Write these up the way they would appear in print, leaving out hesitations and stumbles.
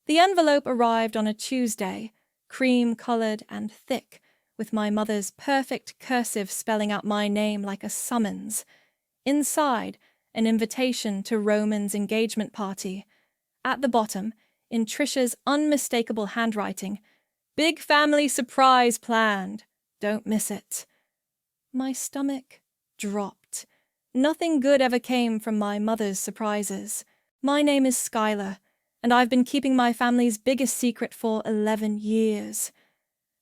The envelope arrived on a Tuesday, cream-coloured and thick, with my mother's perfect cursive spelling out my name like a summons. Inside, an invitation to Roman's engagement party. At the bottom, in Trisha's unmistakable handwriting, "Big family surprise planned. Don't miss it." My stomach dropped. Nothing good ever came from my mother's surprises. My name is Skylar, and I've been keeping my family's biggest secret for 11 years.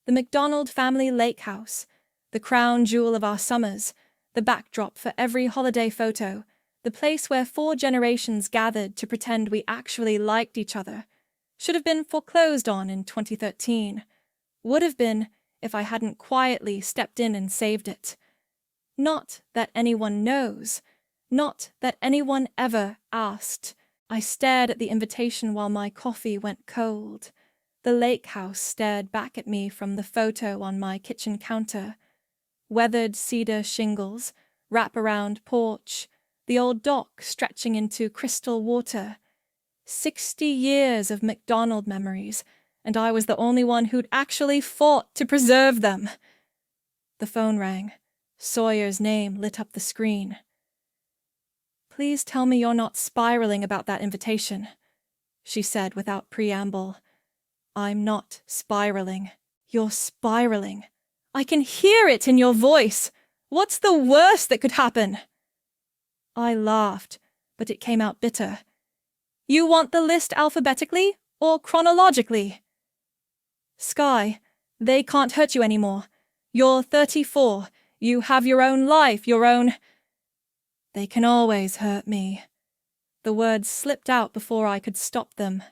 The McDonald family lake house, the crown jewel of our summers, the backdrop for every holiday photo, the place where 4 generations gathered to pretend we actually liked each other, should have been foreclosed on in 2013. Would have been if I hadn't quietly stepped in and saved it. Not that anyone knows. Not that anyone ever asked. I stared at the invitation while my coffee went cold. The lake house stared back at me from the photo on my kitchen counter. Weathered cedar shingles, wraparound porch, the old dock stretching into crystal water. 60 years of McDonald memories, and I was the only one who'd actually fought to preserve them. The phone rang. Sawyer's name lit up the screen. "Please tell me you're not spiraling about that invitation," she said without preamble. "I'm not spiraling. You're spiraling. I can hear it in your voice. What's the worst that could happen?" I laughed, but it came out bitter. "You want the list alphabetically or chronologically?" "Sky, they can't hurt you anymore. You're 34. You have your own life, your own—" "They can always hurt me." The words slipped out before I could stop them.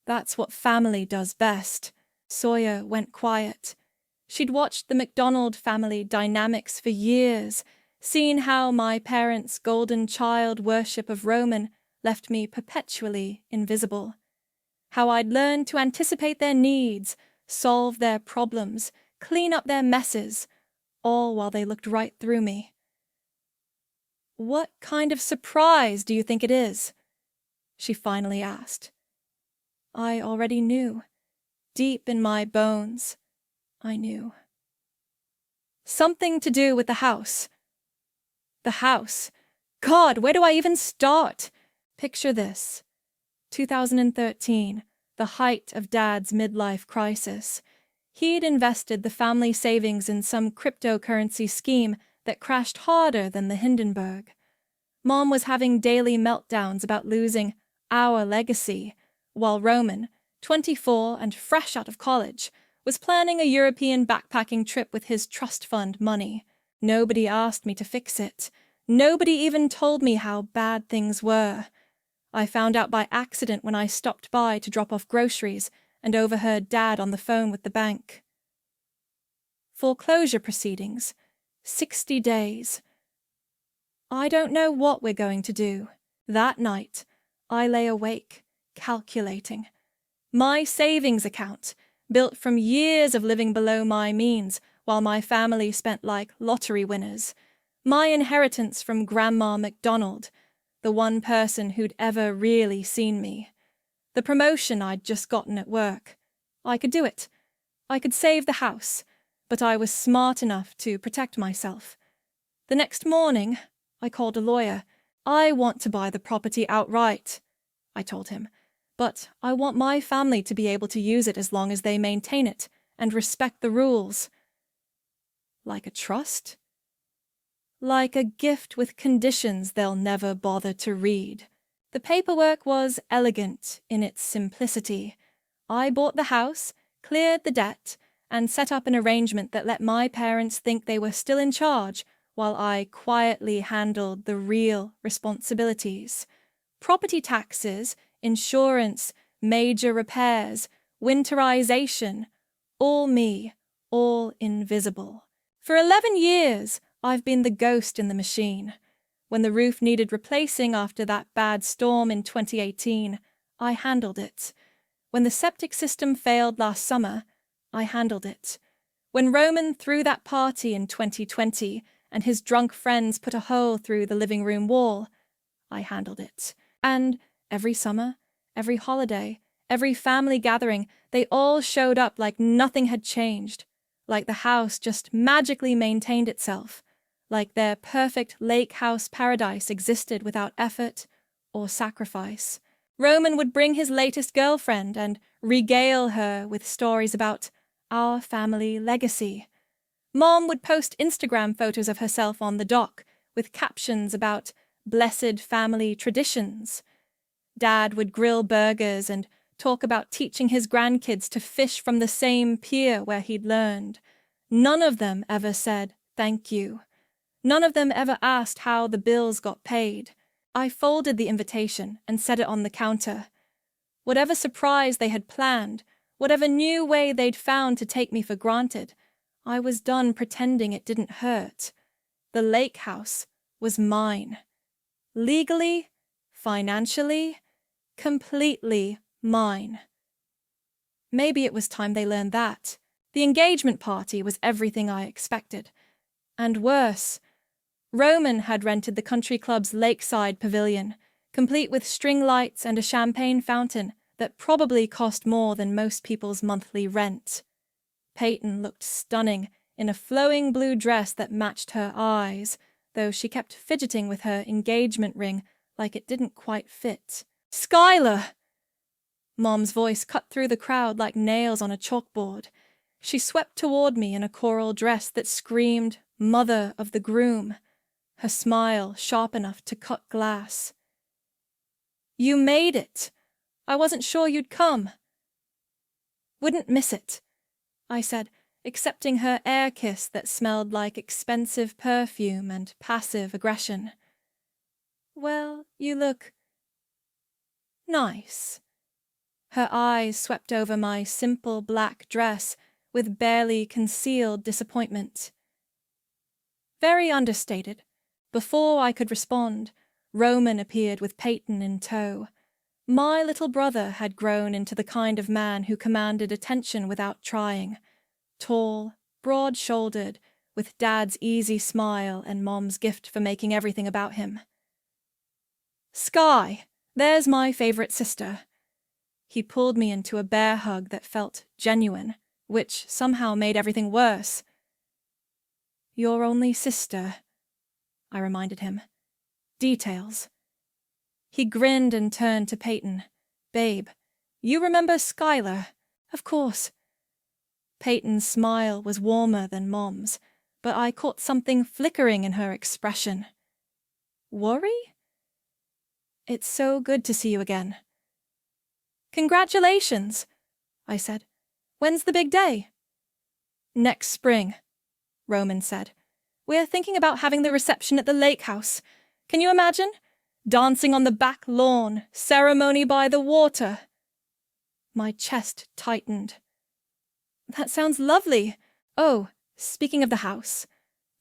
"That's what family does best." Sawyer went quiet. She'd watched the McDonald family dynamics for years, seen how my parents' golden child worship of Roman left me perpetually invisible. How I'd learned to anticipate their needs, solve their problems, clean up their messes, all while they looked right through me. "What kind of surprise do you think it is?" she finally asked. I already knew. Deep in my bones, I knew. "Something to do with the house." The house. God, where do I even start? Picture this. 2013, the height of Dad's midlife crisis. He'd invested the family savings in some cryptocurrency scheme that crashed harder than the Hindenburg. Mom was having daily meltdowns about losing our legacy, while Roman, 24 and fresh out of college, was planning a European backpacking trip with his trust fund money. Nobody asked me to fix it. Nobody even told me how bad things were. I found out by accident when I stopped by to drop off groceries and overheard Dad on the phone with the bank. Foreclosure proceedings. 60 days. I don't know what we're going to do. That night, I lay awake, calculating. My savings account, built from years of living below my means while my family spent like lottery winners. My inheritance from Grandma McDonald, the one person who'd ever really seen me. The promotion I'd just gotten at work. I could do it. I could save the house, but I was smart enough to protect myself. The next morning, I called a lawyer. "I want to buy the property outright," I told him, "but I want my family to be able to use it as long as they maintain it and respect the rules." Like a trust? Like a gift with conditions they'll never bother to read. The paperwork was elegant in its simplicity. I bought the house, cleared the debt, and set up an arrangement that let my parents think they were still in charge while I quietly handled the real responsibilities. Property taxes, insurance, major repairs, winterization, all me, all invisible. For 11 years, I've been the ghost in the machine. When the roof needed replacing after that bad storm in 2018, I handled it. When the septic system failed last summer, I handled it. When Roman threw that party in 2020 and his drunk friends put a hole through the living room wall, I handled it. And every summer, every holiday, Every family gathering, they all showed up like nothing had changed, like the house just magically maintained itself, like their perfect lake house paradise existed without effort or sacrifice. Roman would bring his latest girlfriend and regale her with stories about our family legacy. Mom would post Instagram photos of herself on the dock with captions about blessed family traditions. Dad would grill burgers and talk about teaching his grandkids to fish from the same pier where he'd learned. None of them ever said thank you. None of them ever asked how the bills got paid. I folded the invitation and set it on the counter. Whatever surprise they had planned, whatever new way they'd found to take me for granted, I was done pretending it didn't hurt. The lake house was mine. Legally, financially, completely mine. Maybe it was time they learned that. The engagement party was everything I expected. And worse, Roman had rented the country club's lakeside pavilion, complete with string lights and a champagne fountain that probably cost more than most people's monthly rent. Peyton looked stunning in a flowing blue dress that matched her eyes, though she kept fidgeting with her engagement ring like it didn't quite fit. "Skylar!" Mom's voice cut through the crowd like nails on a chalkboard. She swept toward me in a coral dress that screamed mother of the groom, her smile sharp enough to cut glass. "You made it! I wasn't sure you'd come." "Wouldn't miss it," I said, accepting her air kiss that smelled like expensive perfume and passive aggression. "Well, you look nice." Her eyes swept over my simple black dress with barely concealed disappointment. Very understated. Before I could respond, Roman appeared with Peyton in tow. My little brother had grown into the kind of man who commanded attention without trying. Tall, broad-shouldered, with Dad's easy smile and Mom's gift for making everything about him. "Sky, there's my favorite sister." He pulled me into a bear hug that felt genuine, which somehow made everything worse. "Your only sister," I reminded him. "Details." He grinned and turned to Peyton. "Babe, you remember Skylar?" "Of course." Peyton's smile was warmer than Mom's, but I caught something flickering in her expression. "Worry?" "It's so good to see you again." "Congratulations," I said. "When's the big day?" "Next spring," Roman said. "We're thinking about having the reception at the lake house. Can you imagine? Dancing on the back lawn, ceremony by the water." My chest tightened. "That sounds lovely. Oh, speaking of the house,"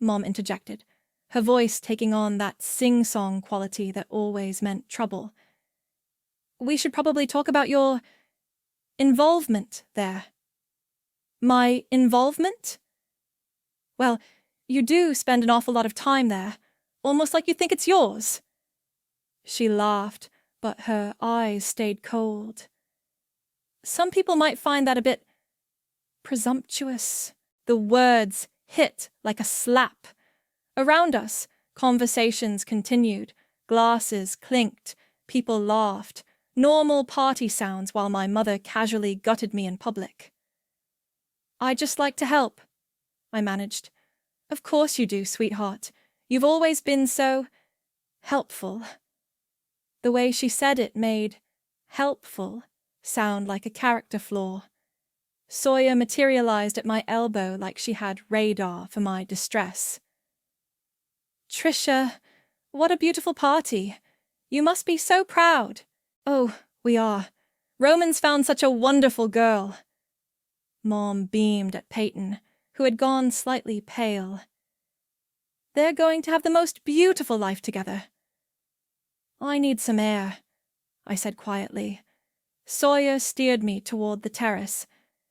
Mom interjected, her voice taking on that sing-song quality that always meant trouble. "We should probably talk about your involvement there." "My involvement?" "Well, you do spend an awful lot of time there, almost like you think it's yours." She laughed, but her eyes stayed cold. "Some people might find that a bit presumptuous." The words hit like a slap. Around us, conversations continued, glasses clinked, people laughed, normal party sounds while my mother casually gutted me in public. "I'd just like to help," I managed. "Of course you do, sweetheart. You've always been so helpful." The way she said it made helpful sound like a character flaw. Sawyer materialized at my elbow like she had radar for my distress. "Trisha, what a beautiful party. You must be so proud." "Oh, we are. Roman's found such a wonderful girl." Mom beamed at Peyton, who had gone slightly pale. "They're going to have the most beautiful life together." "I need some air," I said quietly. Sawyer steered me toward the terrace.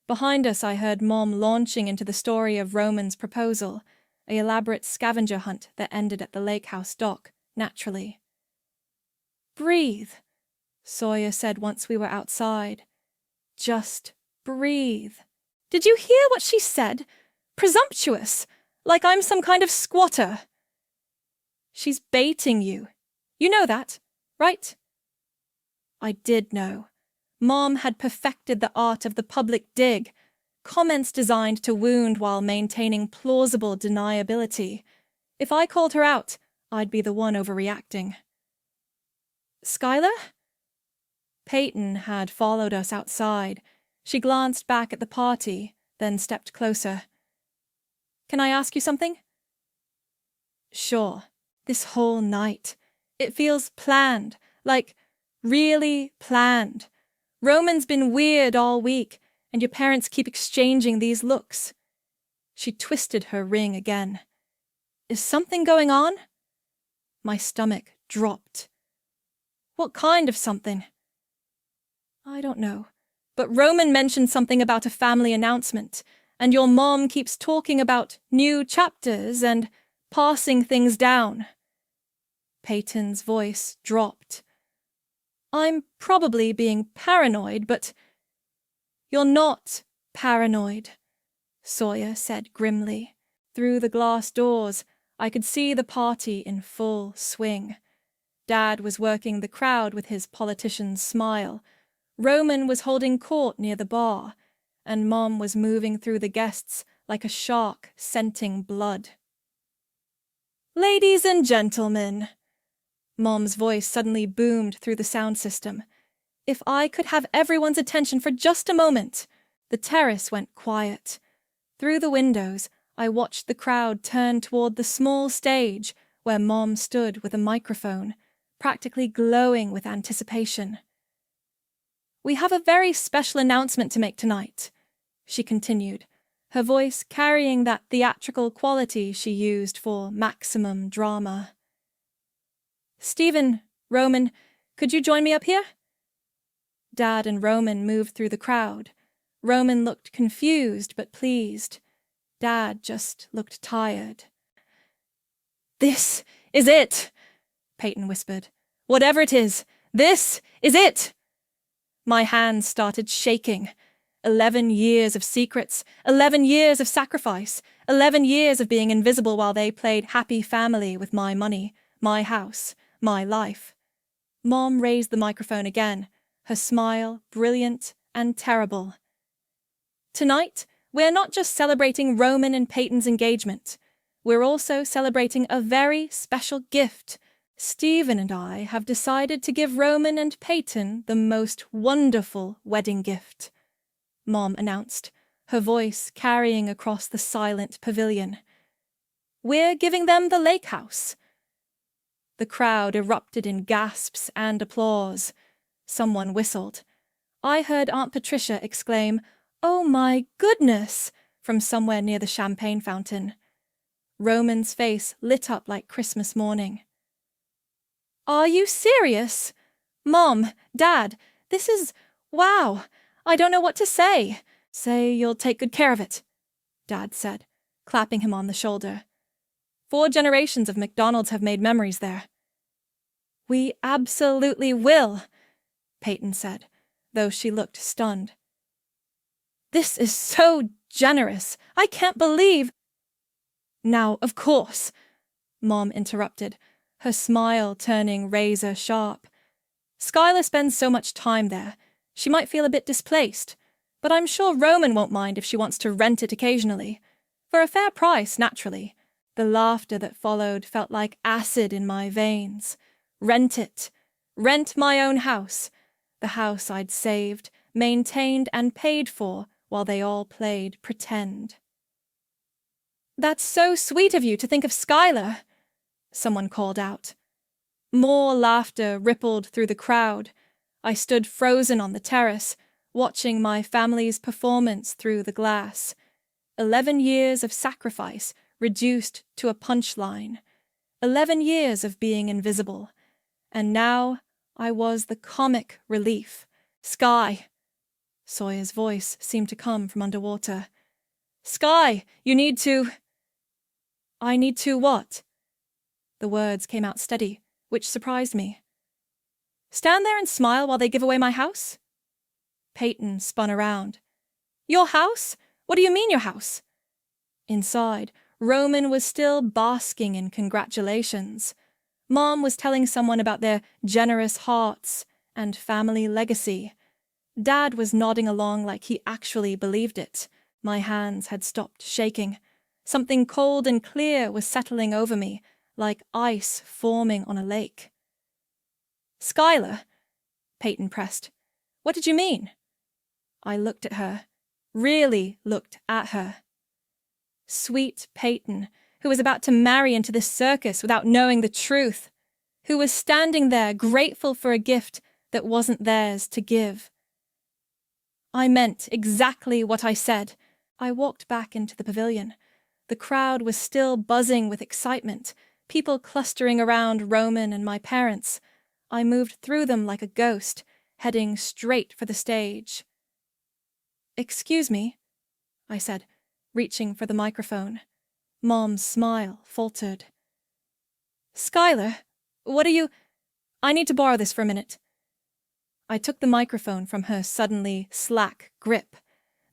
Behind us I heard Mom launching into the story of Roman's proposal, an elaborate scavenger hunt that ended at the lake house dock, naturally. "Breathe," Sawyer said once we were outside. Just breathe. Did you hear what she said? Presumptuous, like I'm some kind of squatter. She's baiting you. You know that, right? I did know. Mom had perfected the art of the public dig, comments designed to wound while maintaining plausible deniability. If I called her out, I'd be the one overreacting. Skylar? Peyton had followed us outside. She glanced back at the party, then stepped closer. Can I ask you something? Sure. This whole night. It feels planned, like really planned. Roman's been weird all week, and your parents keep exchanging these looks. She twisted her ring again. Is something going on? My stomach dropped. What kind of something? I don't know, but Roman mentioned something about a family announcement, and your mom keeps talking about new chapters and passing things down. Peyton's voice dropped. I'm probably being paranoid, but... You're not paranoid, Sawyer said grimly. Through the glass doors, I could see the party in full swing. Dad was working the crowd with his politician's smile. Roman was holding court near the bar, and Mom was moving through the guests like a shark scenting blood. Ladies and gentlemen, Mom's voice suddenly boomed through the sound system. If I could have everyone's attention for just a moment. The terrace went quiet. Through the windows, I watched the crowd turn toward the small stage where Mom stood with a microphone, practically glowing with anticipation. We have a very special announcement to make tonight, she continued, her voice carrying that theatrical quality she used for maximum drama. Stephen, Roman, could you join me up here? Dad and Roman moved through the crowd. Roman looked confused but pleased. Dad just looked tired. This is it, Peyton whispered. Whatever it is, this is it. My hands started shaking. 11 years of secrets, 11 years of sacrifice, 11 years of being invisible while they played happy family with my money, my house, my life. Mom raised the microphone again, her smile brilliant and terrible. Tonight, we're not just celebrating Roman and Peyton's engagement. We're also celebrating a very special gift. Stephen and I have decided to give Roman and Peyton the most wonderful wedding gift, Mom announced, her voice carrying across the silent pavilion. We're giving them the lake house. The crowd erupted in gasps and applause. Someone whistled. I heard Aunt Patricia exclaim, "Oh my goodness!" from somewhere near the champagne fountain. Roman's face lit up like Christmas morning. Are you serious? Mom, Dad, this is... wow! I don't know what to say. Say you'll take good care of it, Dad said, clapping him on the shoulder. 4 generations of McDonald's have made memories there. We absolutely will, Peyton said, though she looked stunned. This is so generous. I can't believe... Now, of course, Mom interrupted, her smile turning razor sharp. Skylar spends so much time there. She might feel a bit displaced, but I'm sure Roman won't mind if she wants to rent it occasionally. For a fair price, naturally. The laughter that followed felt like acid in my veins. Rent it. Rent my own house. The house I'd saved, maintained, and paid for while they all played pretend. That's so sweet of you to think of Skylar, someone called out. More laughter rippled through the crowd. I stood frozen on the terrace, watching my family's performance through the glass. 11 years of sacrifice reduced to a punchline. 11 years of being invisible. And now I was the comic relief. Sky. Sawyer's voice seemed to come from underwater. Sky, you need to... I need to what? The words came out steady, which surprised me. Stand there and smile while they give away my house? Peyton spun around. Your house? What do you mean your house? Inside, Roman was still basking in congratulations. Mom was telling someone about their generous hearts and family legacy. Dad was nodding along like he actually believed it. My hands had stopped shaking. Something cold and clear was settling over me, like ice forming on a lake. Skylar, Peyton pressed. What did you mean? I looked at her, really looked at her. Sweet Peyton, who was about to marry into this circus without knowing the truth, who was standing there grateful for a gift that wasn't theirs to give. I meant exactly what I said. I walked back into the pavilion. The crowd was still buzzing with excitement, people clustering around Roman and my parents. I moved through them like a ghost, heading straight for the stage. Excuse me, I said, reaching for the microphone. Mom's smile faltered. Skylar, what are you... I need to borrow this for a minute. I took the microphone from her suddenly slack grip.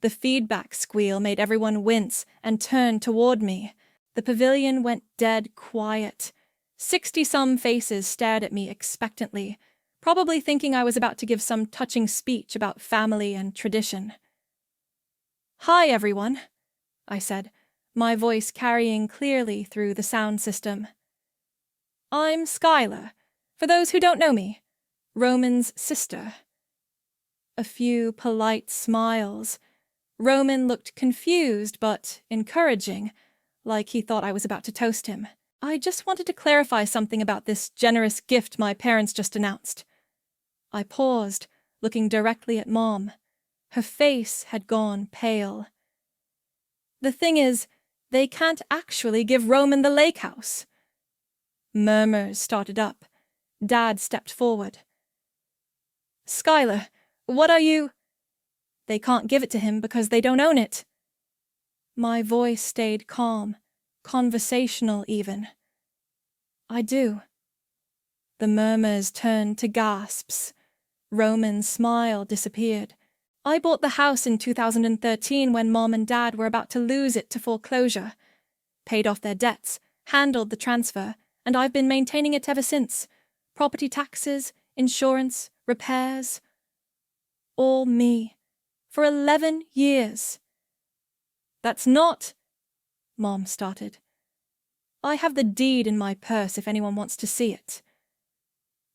The feedback squeal made everyone wince and turn toward me. The pavilion went dead quiet. 60-some faces stared at me expectantly, probably thinking I was about to give some touching speech about family and tradition. Hi, everyone, I said, my voice carrying clearly through the sound system. I'm Skylar, for those who don't know me, Roman's sister. A few polite smiles. Roman looked confused but encouraging, like he thought I was about to toast him. I just wanted to clarify something about this generous gift my parents just announced. I paused, looking directly at Mom. Her face had gone pale. The thing is, they can't actually give Roman the lake house. Murmurs started up. Dad stepped forward. Skylar, what are you... They can't give it to him because they don't own it. My voice stayed calm, conversational even. I do. The murmurs turned to gasps. Roman's smile disappeared. I bought the house in 2013 when Mom and Dad were about to lose it to foreclosure. Paid off their debts, handled the transfer, and I've been maintaining it ever since. Property taxes, insurance, repairs. All me. For 11 years. That's not... Mom started. I have the deed in my purse if anyone wants to see it.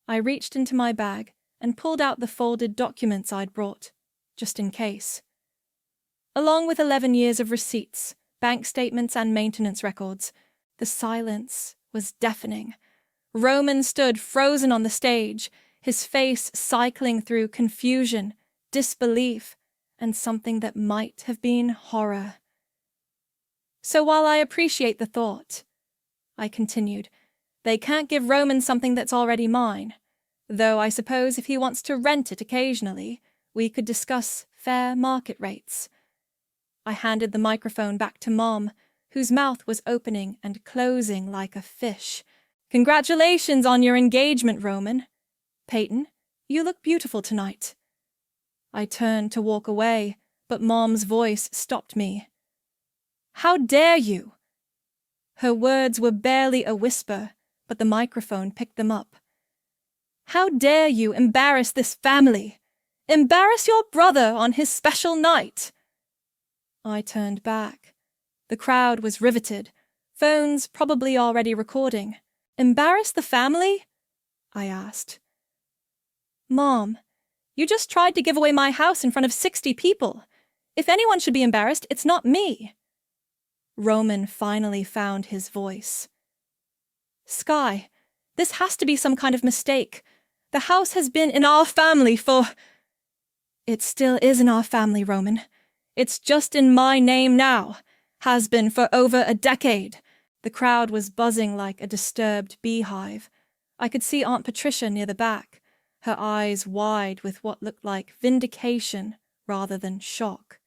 I reached into my bag and pulled out the folded documents I'd brought, just in case. Along with 11 years of receipts, bank statements and maintenance records, the silence was deafening. Roman stood frozen on the stage, his face cycling through confusion, disbelief, and something that might have been horror. So while I appreciate the thought, I continued, they can't give Roman something that's already mine, though I suppose if he wants to rent it occasionally, we could discuss fair market rates. I handed the microphone back to Mom, whose mouth was opening and closing like a fish. Congratulations on your engagement, Roman. Peyton, you look beautiful tonight. I turned to walk away, but Mom's voice stopped me. How dare you? Her words were barely a whisper, but the microphone picked them up. How dare you embarrass this family? Embarrass your brother on his special night? I turned back. The crowd was riveted, phones probably already recording. Embarrass the family? I asked. Mom, you just tried to give away my house in front of 60 people. If anyone should be embarrassed, it's not me. Roman finally found his voice. Sky, this has to be some kind of mistake. The house has been in our family for... It still is in our family, Roman. It's just in my name now. Has been for over a decade. The crowd was buzzing like a disturbed beehive. I could see Aunt Patricia near the back, her eyes wide with what looked like vindication rather than shock.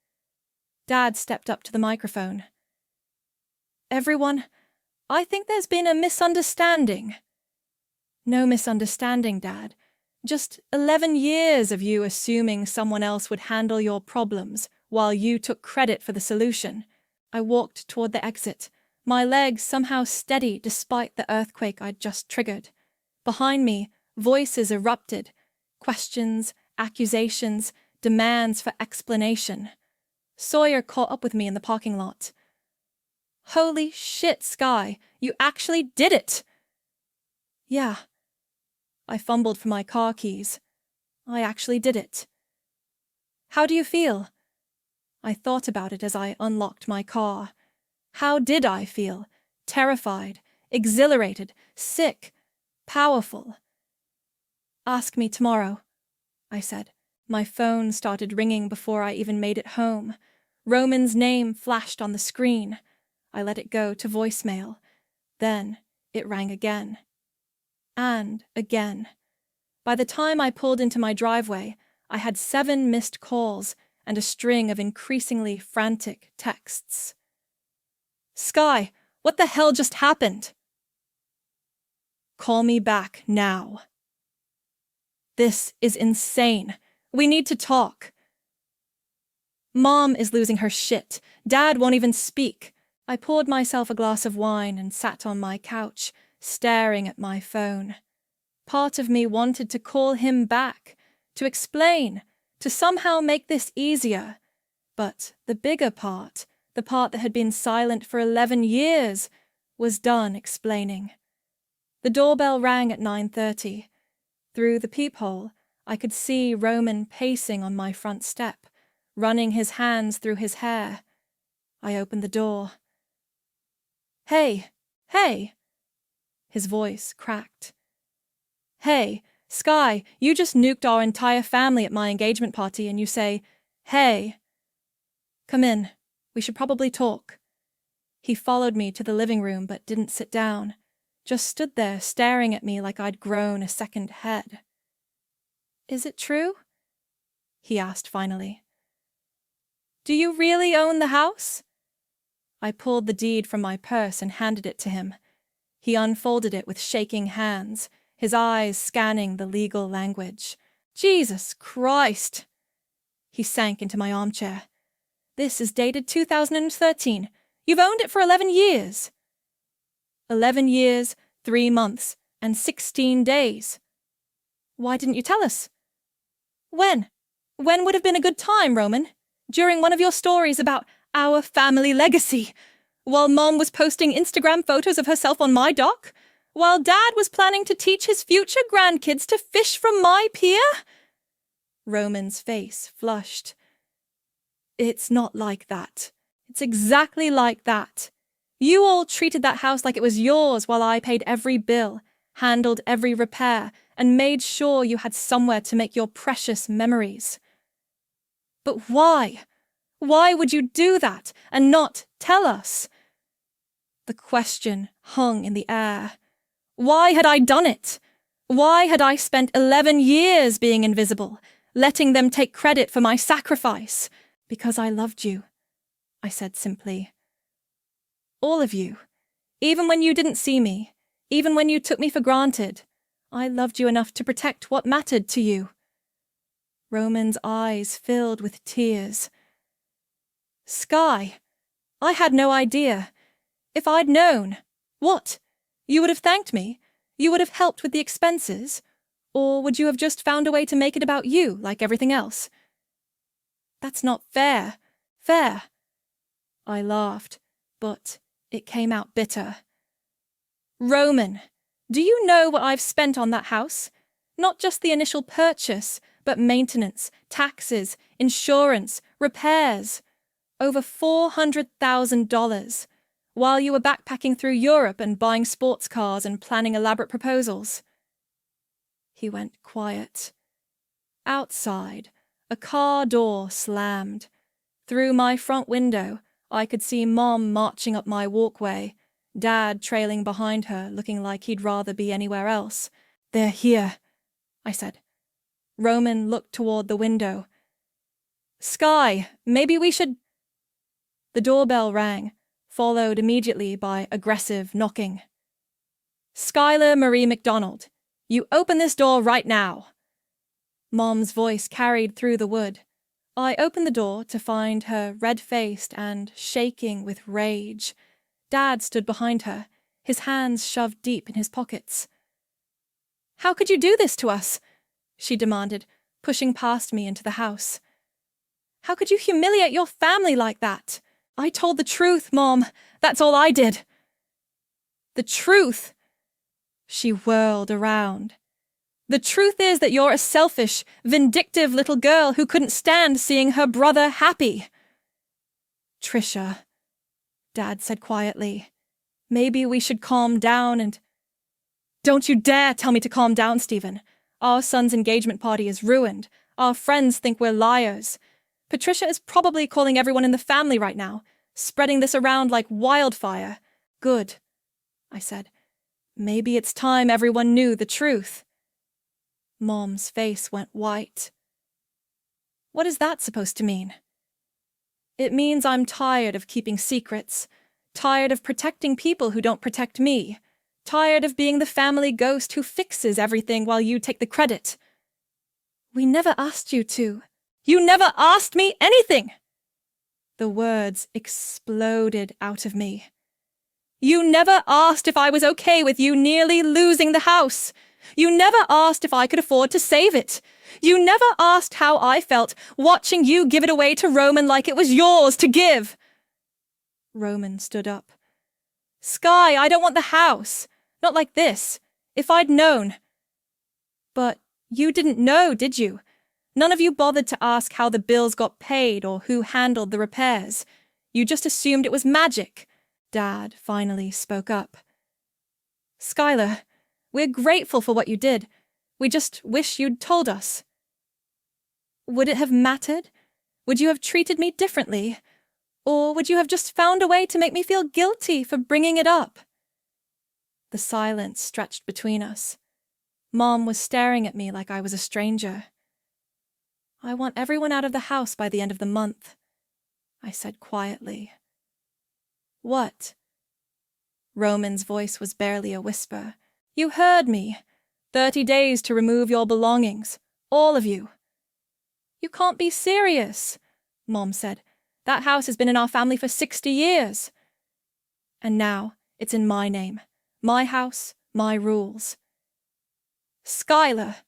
Dad stepped up to the microphone. Everyone, I think there's been a misunderstanding. No misunderstanding, Dad. Just 11 years of you assuming someone else would handle your problems while you took credit for the solution. I walked toward the exit, my legs somehow steady despite the earthquake I'd just triggered. Behind me, voices erupted, questions, accusations, demands for explanation. Sawyer caught up with me in the parking lot. "Holy shit, Sky, you actually did it!" "Yeah." I fumbled for my car keys. "I actually did it." "How do you feel?" I thought about it as I unlocked my car. How did I feel? Terrified, exhilarated, sick, powerful. "Ask me tomorrow," I said. My phone started ringing before I even made it home. Roman's name flashed on the screen. I let it go to voicemail. Then it rang again. And again. By the time I pulled into my driveway, I had 7 missed calls and a string of increasingly frantic texts. "Sky, what the hell just happened?" "Call me back now." "This is insane. We need to talk." "Mom is losing her shit. Dad won't even speak." I poured myself a glass of wine and sat on my couch, staring at my phone. Part of me wanted to call him back, to explain, to somehow make this easier. But the bigger part, the part that had been silent for 11 years, was done explaining. The doorbell rang at 9:30. Through the peephole, I could see Roman pacing on my front step, running his hands through his hair. I opened the door. "Hey, hey!" His voice cracked. "Hey, Sky, you just nuked our entire family at my engagement party and you say, 'Hey.' Come in. We should probably talk." He followed me to the living room but didn't sit down, just stood there staring at me like I'd grown a second head. "Is it true?" he asked finally. "Do you really own the house?" I pulled the deed from my purse and handed it to him. He unfolded it with shaking hands, his eyes scanning the legal language. "Jesus Christ!" He sank into my armchair. "This is dated 2013. You've owned it for 11 years. 11 years, 3 months, and 16 days. Why didn't you tell us?" When? When would have been a good time, Roman? During one of your stories about our family legacy? While Mom was posting Instagram photos of herself on my dock? While Dad was planning to teach his future grandkids to fish from my pier? Roman's face flushed. "It's not like that. It's exactly like that. You all treated that house like it was yours while I paid every bill, handled every repair, and made sure you had somewhere to make your precious memories. But why? Why would you do that and not tell us?" The question hung in the air. Why had I done it? Why had I spent 11 years being invisible, letting them take credit for my sacrifice? "Because I loved you," I said simply. "All of you. Even when you didn't see me, even when you took me for granted, I loved you enough to protect what mattered to you." Roman's eyes filled with tears. "Sky, I had no idea. If I'd known, what? You would have thanked me? You would have helped with the expenses? Or would you have just found a way to make it about you, like everything else?" "That's not fair. Fair." I laughed, but it came out bitter. "Roman, do you know what I've spent on that house? Not just the initial purchase, but maintenance, taxes, insurance, repairs. Over $400,000, while you were backpacking through Europe and buying sports cars and planning elaborate proposals." He went quiet. Outside, a car door slammed. Through my front window, I could see Mom marching up my walkway, Dad trailing behind her, looking like he'd rather be anywhere else. "They're here," I said. Roman looked toward the window. "Sky, maybe we should—" The doorbell rang, followed immediately by aggressive knocking. "Skylar Marie McDonald, you open this door right now," Mom's voice carried through the wood. I opened the door to find her red-faced and shaking with rage. Dad stood behind her, his hands shoved deep in his pockets. "How could you do this to us?" she demanded, pushing past me into the house. "How could you humiliate your family like that?" "I told the truth, Mom. That's all I did." "The truth?" She whirled around. "The truth is that you're a selfish, vindictive little girl who couldn't stand seeing her brother happy." "Trisha," Dad said quietly, "maybe we should calm down and—" "Don't you dare tell me to calm down, Stephen. Our son's engagement party is ruined. Our friends think we're liars. Patricia is probably calling everyone in the family right now, spreading this around like wildfire." "Good," I said. "Maybe it's time everyone knew the truth." Mom's face went white. "What is that supposed to mean?" "It means I'm tired of keeping secrets, tired of protecting people who don't protect me, tired of being the family ghost who fixes everything while you take the credit." "We never asked you to." "You never asked me anything!" The words exploded out of me. "You never asked if I was okay with you nearly losing the house. You never asked if I could afford to save it. You never asked how I felt watching you give it away to Roman like it was yours to give." Roman stood up. "Sky, I don't want the house. Not like this. If I'd known." "But you didn't know, did you? None of you bothered to ask how the bills got paid or who handled the repairs. You just assumed it was magic." Dad finally spoke up. "Skylar, we're grateful for what you did. We just wish you'd told us." "Would it have mattered? Would you have treated me differently? Or would you have just found a way to make me feel guilty for bringing it up?" The silence stretched between us. Mom was staring at me like I was a stranger. "I want everyone out of the house by the end of the month," I said quietly. "What?" Roman's voice was barely a whisper. "You heard me. 30 days to remove your belongings. All of you." "You can't be serious," Mom said. "That house has been in our family for 60 years. And now it's in my name. My house, my rules." "Skylar,"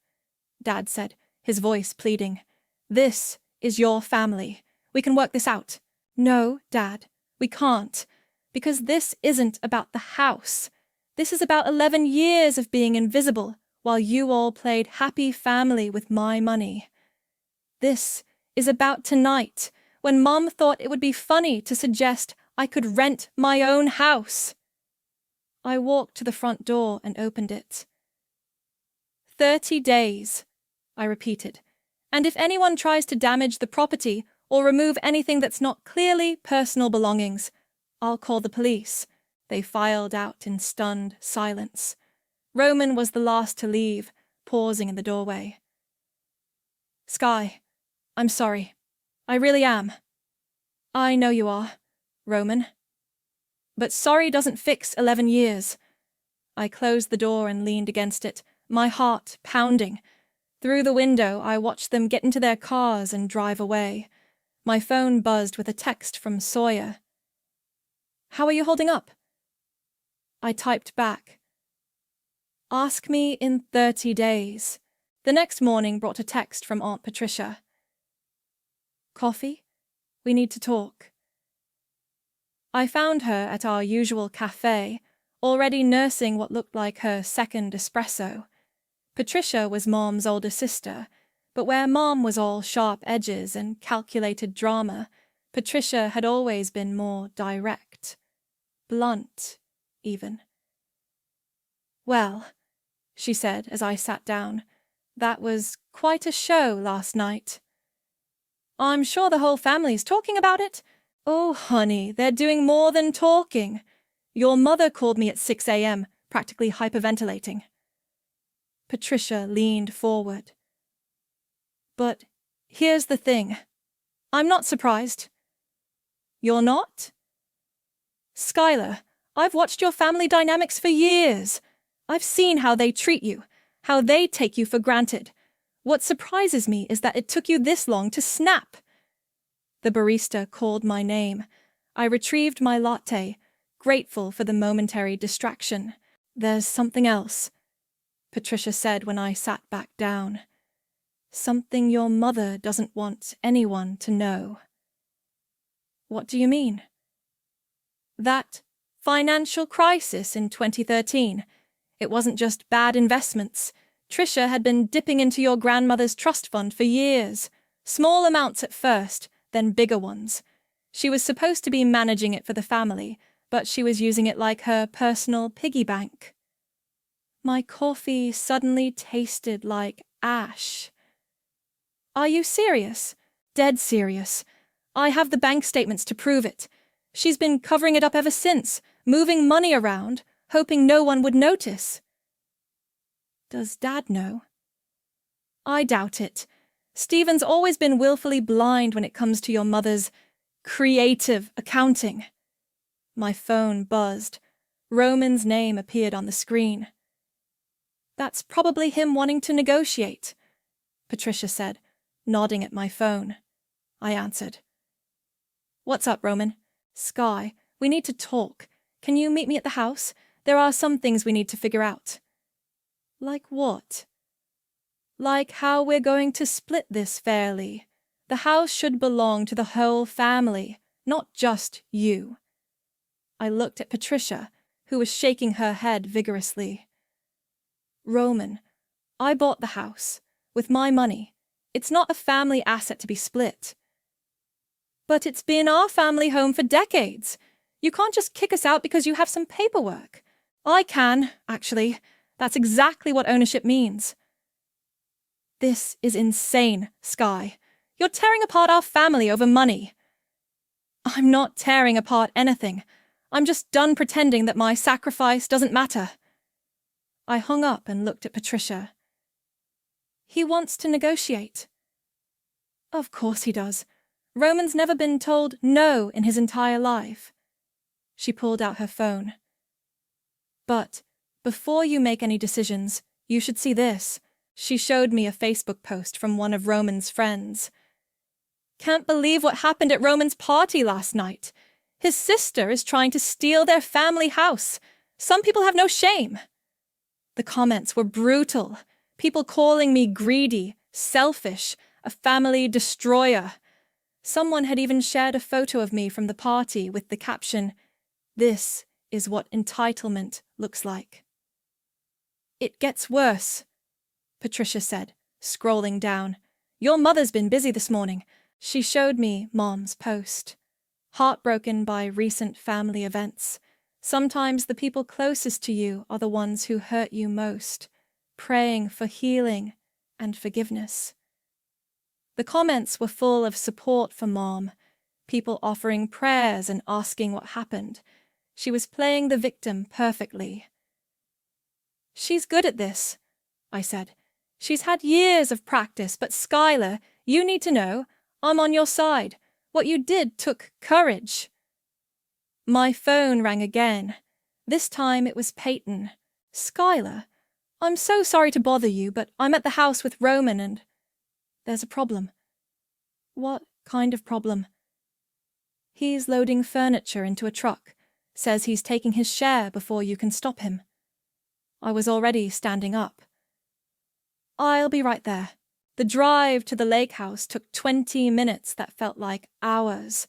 Dad said, his voice pleading. "This is your family. We can work this out." "No, Dad, we can't. Because this isn't about the house. This is about 11 years of being invisible while you all played happy family with my money. This is about tonight, when Mom thought it would be funny to suggest I could rent my own house." I walked to the front door and opened it. 30 days, I repeated, and if anyone tries to damage the property or remove anything that's not clearly personal belongings, I'll call the police. They filed out in stunned silence. Roman was the last to leave, pausing in the doorway. "Sky, I'm sorry. I really am." "I know you are, Roman. But sorry doesn't fix 11 years. I closed the door and leaned against it, my heart pounding. Through the window, I watched them get into their cars and drive away. My phone buzzed with a text from Sawyer. "How are you holding up?" I typed back. "Ask me in 30 days. The next morning brought a text from Aunt Patricia. "Coffee? We need to talk." I found her at our usual cafe, already nursing what looked like her second espresso. Patricia was Mom's older sister, but where Mom was all sharp edges and calculated drama, Patricia had always been more direct. Blunt, even. "Well," she said as I sat down, "that was quite a show last night." "I'm sure the whole family's talking about it." "Oh, honey, they're doing more than talking. Your mother called me at 6 a.m., practically hyperventilating." Patricia leaned forward. "But here's the thing. I'm not surprised." "You're not?" "Skylar, I've watched your family dynamics for years. I've seen how they treat you, how they take you for granted. What surprises me is that it took you this long to snap. The barista called my name. I retrieved my latte, grateful for the momentary distraction. There's something else, Patricia said when I sat back down. Something your mother doesn't want anyone to know. What do you mean? That financial crisis in 2013. It wasn't just bad investments. Tricia had been dipping into your grandmother's trust fund for years. Small amounts at first, then bigger ones. She was supposed to be managing it for the family, but she was using it like her personal piggy bank. My coffee suddenly tasted like ash. Are you serious? Dead serious. I have the bank statements to prove it. She's been covering it up ever since, moving money around, hoping no one would notice. Does Dad know? I doubt it. Stephen's always been willfully blind when it comes to your mother's creative accounting. My phone buzzed. Roman's name appeared on the screen. That's probably him wanting to negotiate, Patricia said, nodding at my phone. I answered. What's up, Roman? Sky, we need to talk. Can you meet me at the house? There are some things we need to figure out. Like what? Like how we're going to split this fairly. The house should belong to the whole family, not just you. I looked at Patricia, who was shaking her head vigorously. Roman, I bought the house, with my money. It's not a family asset to be split. But it's been our family home for decades. You can't just kick us out because you have some paperwork. I can, actually. That's exactly what ownership means. This is insane, Sky. You're tearing apart our family over money. I'm not tearing apart anything. I'm just done pretending that my sacrifice doesn't matter. I hung up and looked at Patricia. He wants to negotiate. Of course he does. Roman's never been told no in his entire life. She pulled out her phone. But before you make any decisions, you should see this. She showed me a Facebook post from one of Roman's friends. Can't believe what happened at Roman's party last night. His sister is trying to steal their family house. Some people have no shame. The comments were brutal. People calling me greedy, selfish, a family destroyer. Someone had even shared a photo of me from the party with the caption, "This is what entitlement looks like." It gets worse, Patricia said, scrolling down. Your mother's been busy this morning. She showed me Mom's post. Heartbroken by recent family events. Sometimes the people closest to you are the ones who hurt you most, praying for healing and forgiveness. The comments were full of support for Mom, people offering prayers and asking what happened. She was playing the victim perfectly. She's good at this, I said. She's had years of practice, but Skylar, you need to know, I'm on your side. What you did took courage. My phone rang again. This time it was Peyton. Skylar, I'm so sorry to bother you, but I'm at the house with Roman and there's a problem. What kind of problem? He's loading furniture into a truck. Says he's taking his share before you can stop him. I was already standing up. I'll be right there. The drive to the lake house took 20 minutes that felt like hours.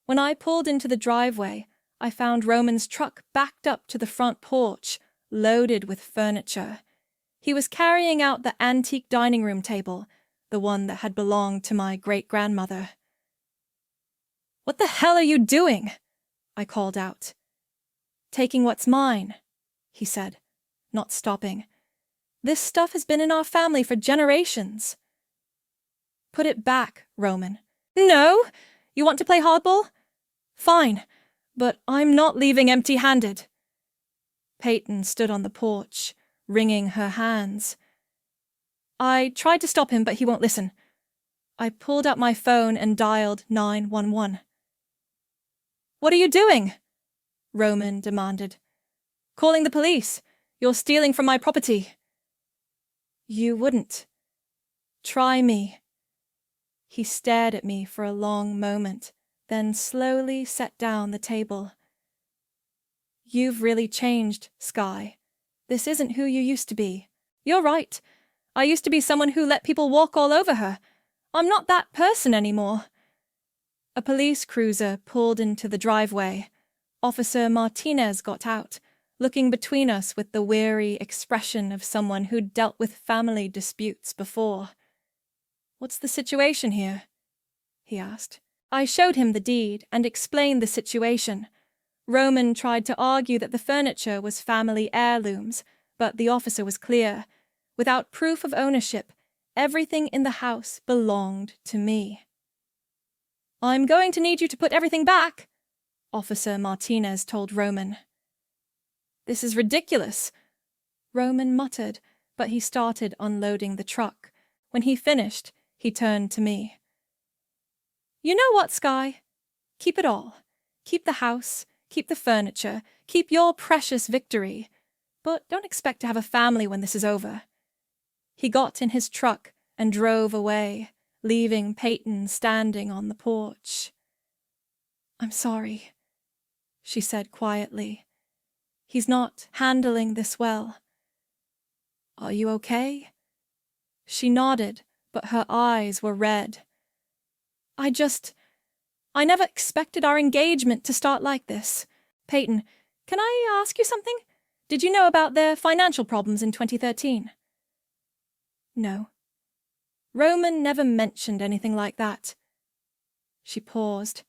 When I pulled into the driveway, I found Roman's truck backed up to the front porch, loaded with furniture. He was carrying out the antique dining room table, the one that had belonged to my great-grandmother. What the hell are you doing? I called out. Taking what's mine, he said, not stopping. This stuff has been in our family for generations. Put it back, Roman. No? You want to play hardball? Fine, but I'm not leaving empty-handed. Peyton stood on the porch, wringing her hands. I tried to stop him, but he won't listen. I pulled out my phone and dialed 911. What are you doing? Roman demanded. Calling the police. You're stealing from my property. You wouldn't. Try me." He stared at me for a long moment, then slowly set down the table. "You've really changed, Sky. This isn't who you used to be. You're right. I used to be someone who let people walk all over her. I'm not that person anymore." A police cruiser pulled into the driveway. Officer Martinez got out, looking between us with the weary expression of someone who'd dealt with family disputes before. "What's the situation here?" he asked. I showed him the deed and explained the situation. Roman tried to argue that the furniture was family heirlooms, but the officer was clear. Without proof of ownership, everything in the house belonged to me. "I'm going to need you to put everything back," Officer Martinez told Roman. "This is ridiculous," Roman muttered, but he started unloading the truck. When he finished, he turned to me. "You know what, Sky? Keep it all. Keep the house, keep the furniture, keep your precious victory. But don't expect to have a family when this is over." He got in his truck and drove away, leaving Peyton standing on the porch. "I'm sorry," she said quietly. "He's not handling this well." "Are you okay?" She nodded, but her eyes were red. I never expected our engagement to start like this. Peyton, can I ask you something? Did you know about their financial problems in 2013? No. Roman never mentioned anything like that. She paused.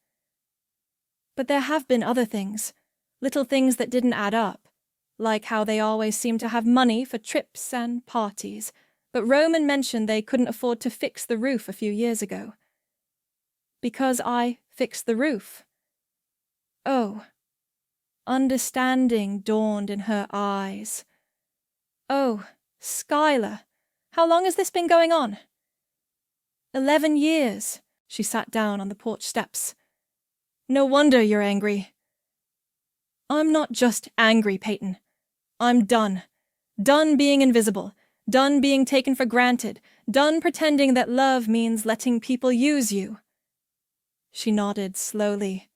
But there have been other things, little things that didn't add up, like how they always seemed to have money for trips and parties, but Roman mentioned they couldn't afford to fix the roof a few years ago. Because I fixed the roof. Oh. Understanding dawned in her eyes. "Oh, Skylar, how long has this been going on?" 11 years. She sat down on the porch steps. "No wonder you're angry." "I'm not just angry, Peyton. I'm done. Done being invisible. Done being taken for granted. Done pretending that love means letting people use you." She nodded slowly.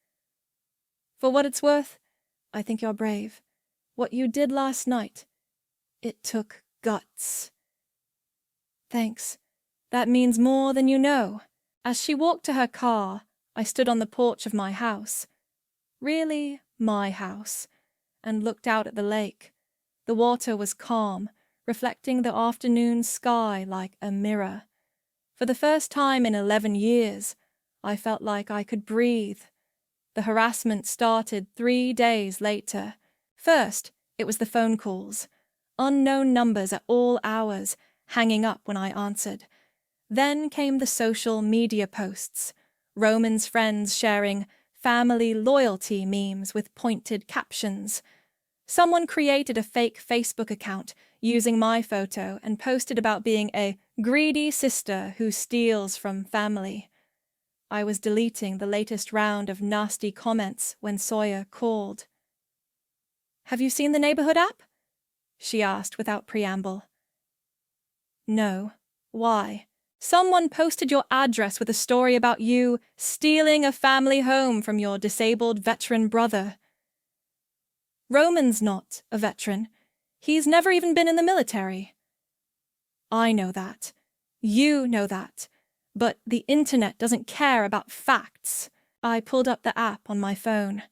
"For what it's worth, I think you're brave. What you did last night, it took guts." "Thanks. That means more than you know." As she walked to her car, I stood on the porch of my house. Really, my house, and looked out at the lake. The water was calm, reflecting the afternoon sky like a mirror. For the first time in 11 years, I felt like I could breathe. The harassment started 3 days later. First, it was the phone calls. Unknown numbers at all hours, hanging up when I answered. Then came the social media posts. Roman's friends sharing family loyalty memes with pointed captions. Someone created a fake Facebook account using my photo and posted about being a greedy sister who steals from family. I was deleting the latest round of nasty comments when Sawyer called. "Have you seen the neighborhood app?" she asked without preamble. "No. Why?" "Someone posted your address with a story about you stealing a family home from your disabled veteran brother." "Roman's not a veteran. He's never even been in the military." "I know that. You know that. But the internet doesn't care about facts." I pulled up the app on my phone.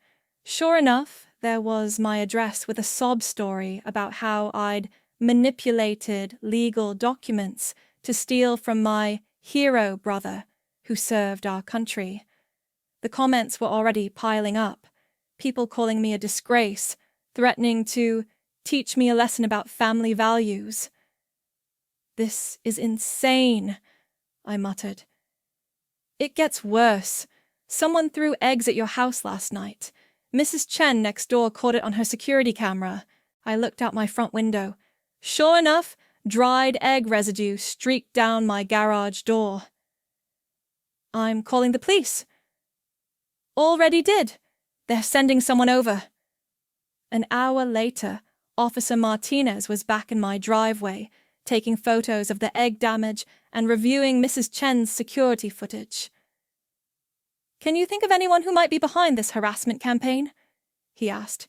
Sure enough, there was my address with a sob story about how I'd manipulated legal documents to steal from my hero brother who served our country. The comments were already piling up, people calling me a disgrace, threatening to teach me a lesson about family values. "This is insane," I muttered. "It gets worse. Someone threw eggs at your house last night. Mrs. Chen next door caught it on her security camera." I looked out my front window. Sure enough, dried egg residue streaked down my garage door. "I'm calling the police." "Already did. They're sending someone over." An hour later, Officer Martinez was back in my driveway, taking photos of the egg damage and reviewing Mrs. Chen's security footage. "Can you think of anyone who might be behind this harassment campaign?" he asked.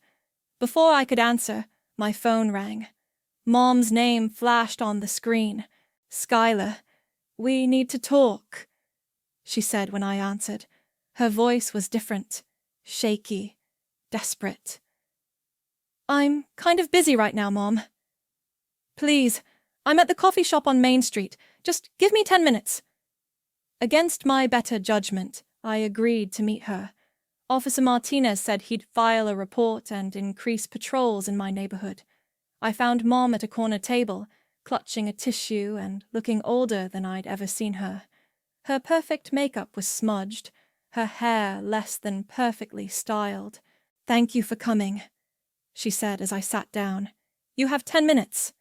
Before I could answer, my phone rang. Mom's name flashed on the screen. "Skylar, we need to talk," she said when I answered. Her voice was different, shaky, desperate. "I'm kind of busy right now, Mom." "Please, I'm at the coffee shop on Main Street. Just give me 10 minutes. Against my better judgment, I agreed to meet her. Officer Martinez said he'd file a report and increase patrols in my neighborhood. I found Mom at a corner table, clutching a tissue and looking older than I'd ever seen her. Her perfect makeup was smudged, her hair less than perfectly styled. "Thank you for coming," she said as I sat down. "You have 10 minutes.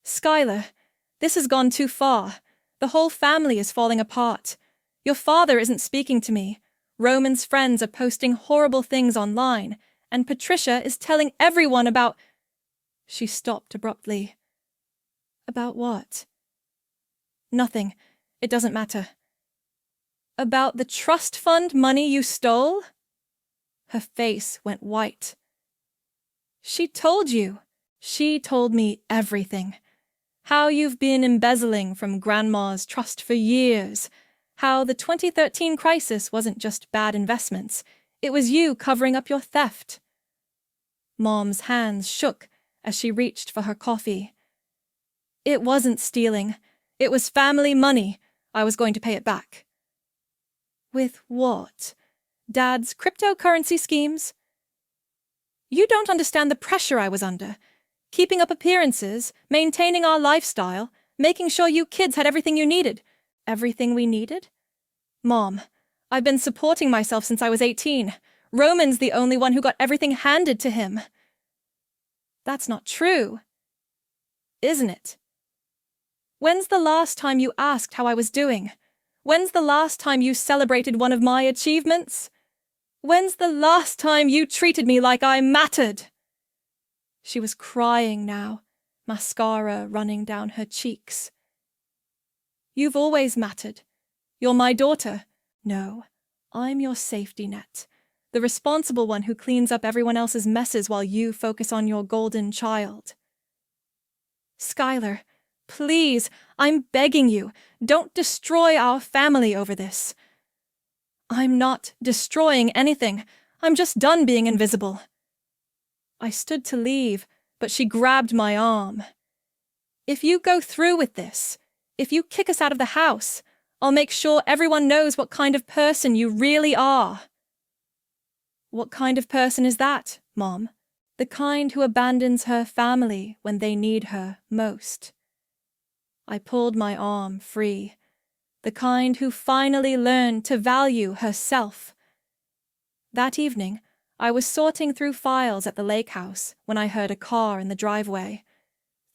"Skylar, this has gone too far. The whole family is falling apart. Your father isn't speaking to me. Roman's friends are posting horrible things online, and Patricia is telling everyone about—" She stopped abruptly. "About what?" "Nothing. It doesn't matter." "About the trust fund money you stole?" Her face went white. "She told you. She told me everything. How you've been embezzling from Grandma's trust for years. How the 2013 crisis wasn't just bad investments. It was you covering up your theft." Mom's hands shook as she reached for her coffee. "It wasn't stealing. It was family money. I was going to pay it back." "With what? Dad's cryptocurrency schemes?" "You don't understand the pressure I was under. Keeping up appearances, maintaining our lifestyle, making sure you kids had everything you needed." "Everything we needed?" "Mom, I've been supporting myself since I was 18. Roman's the only one who got everything handed to him." "That's not true." "Isn't it? When's the last time you asked how I was doing? When's the last time you celebrated one of my achievements? When's the last time you treated me like I mattered?" She was crying now, mascara running down her cheeks. "You've always mattered. You're my daughter. No, I'm your safety net, the responsible one who cleans up everyone else's messes while you focus on your golden child." "Skylar, please, I'm begging you, don't destroy our family over this." "I'm not destroying anything. I'm just done being invisible." I stood to leave, but she grabbed my arm. "If you go through with this, if you kick us out of the house, I'll make sure everyone knows what kind of person you really are." "What kind of person is that, Mom?" "The kind who abandons her family when they need her most." I pulled my arm free. The kind who finally learned to value herself. That evening, I was sorting through files at the lake house when I heard a car in the driveway.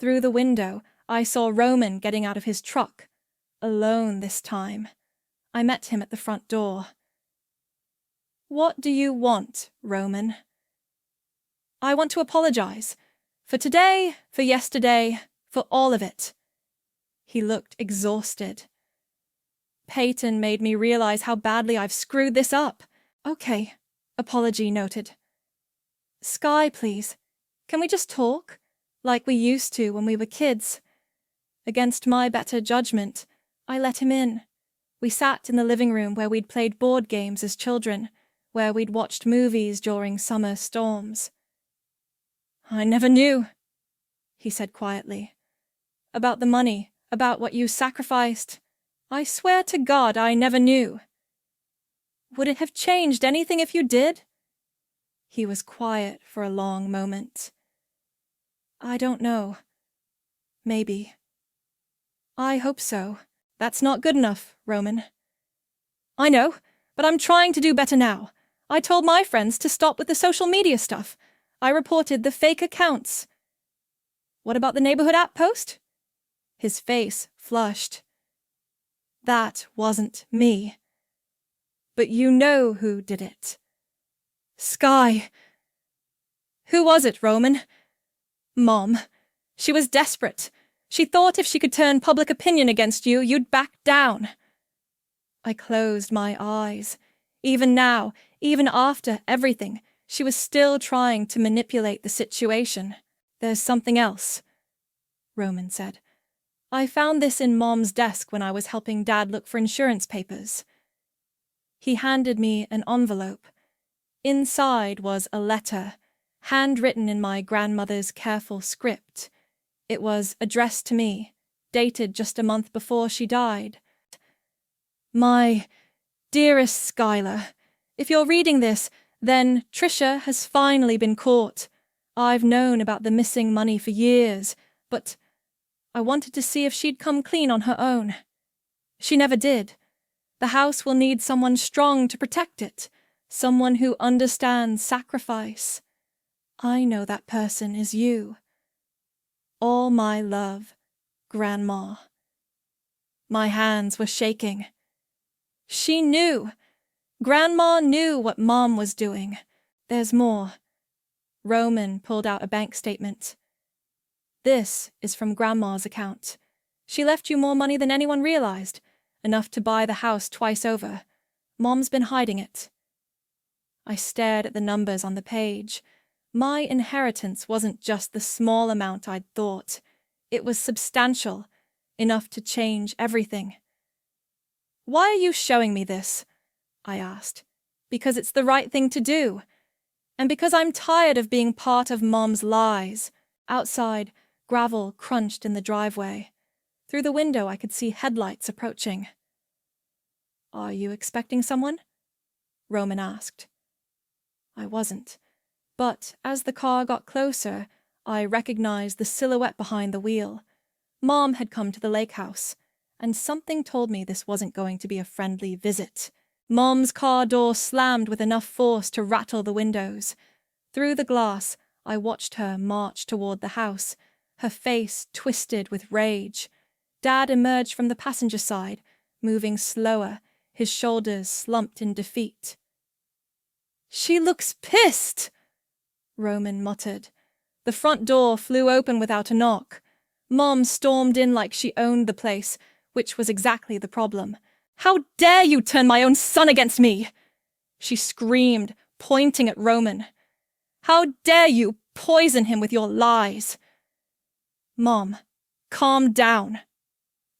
Through the window, I saw Roman getting out of his truck. Alone this time. I met him at the front door. "What do you want, Roman?" "I want to apologize. For today, for yesterday, for all of it." He looked exhausted. "Peyton made me realize how badly I've screwed this up." "Okay, apology noted." "Sky, please. Can we just talk? Like we used to when we were kids." Against my better judgment, I let him in. We sat in the living room where we'd played board games as children, where we'd watched movies during summer storms. "I never knew," he said quietly. "About the money, about what you sacrificed. I swear to God I never knew." "Would it have changed anything if you did?" He was quiet for a long moment. "I don't know. Maybe. I hope so. That's not good enough, Roman." "I know, but I'm trying to do better now. I told my friends to stop with the social media stuff. I reported the fake accounts." "What about the neighborhood app post?" His face flushed. "That wasn't me. But you know who did it." "Sky!" "Who was it, Roman?" "Mom. She was desperate. She thought if she could turn public opinion against you, you'd back down. I closed my eyes. Even now, even after everything, she was still trying to manipulate the situation. There's something else, Roman said. I found this in Mom's desk when I was helping Dad look for insurance papers. He handed me an envelope. Inside was a letter, handwritten in my grandmother's careful script. It was addressed to me, dated just a month before she died. My dearest Skylar, if you're reading this, then Trisha has finally been caught. I've known about the missing money for years, but I wanted to see if she'd come clean on her own. She never did. The house will need someone strong to protect it, someone who understands sacrifice. I know that person is you. All my love, Grandma. My hands were shaking. She knew. Grandma knew what Mom was doing. There's more. Roman pulled out a bank statement. This is from Grandma's account. She left you more money than anyone realized, enough to buy the house twice over. Mom's been hiding it. I stared at the numbers on the page. My inheritance wasn't just the small amount I'd thought. It was substantial, enough to change everything. Why are you showing me this? I asked. Because it's the right thing to do. And because I'm tired of being part of Mom's lies. Outside, gravel crunched in the driveway. Through the window I could see headlights approaching. Are you expecting someone? Roman asked. I wasn't. But as the car got closer, I recognized the silhouette behind the wheel. Mom had come to the lake house, and something told me this wasn't going to be a friendly visit. Mom's car door slammed with enough force to rattle the windows. Through the glass, I watched her march toward the house, her face twisted with rage. Dad emerged from the passenger side, moving slower, his shoulders slumped in defeat. She looks pissed, Roman muttered. The front door flew open without a knock. Mom stormed in like she owned the place, which was exactly the problem. How dare you turn my own son against me? She screamed, pointing at Roman. How dare you poison him with your lies? Mom, calm down,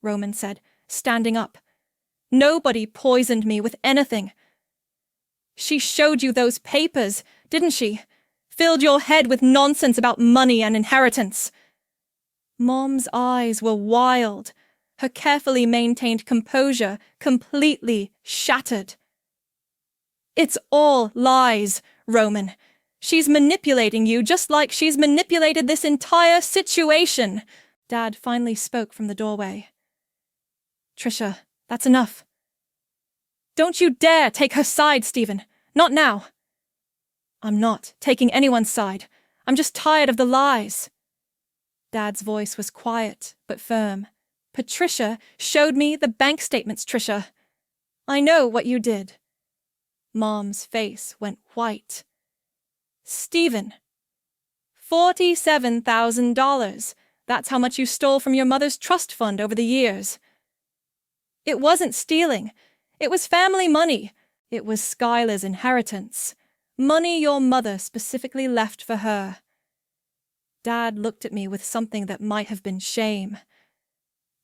Roman said, standing up. Nobody poisoned me with anything. She showed you those papers, didn't she? Filled your head with nonsense about money and inheritance. Mom's eyes were wild, her carefully maintained composure completely shattered. It's all lies, Roman. She's manipulating you just like she's manipulated this entire situation. Dad finally spoke from the doorway. Trisha, that's enough. Don't you dare take her side, Stephen. Not now. I'm not taking anyone's side. I'm just tired of the lies. Dad's voice was quiet but firm. Patricia showed me the bank statements, Trisha. I know what you did. Mom's face went white. Stephen. $47,000. That's how much you stole from your mother's trust fund over the years. It wasn't stealing. It was family money. It was Skylar's inheritance. Money your mother specifically left for her. Dad looked at me with something that might have been shame.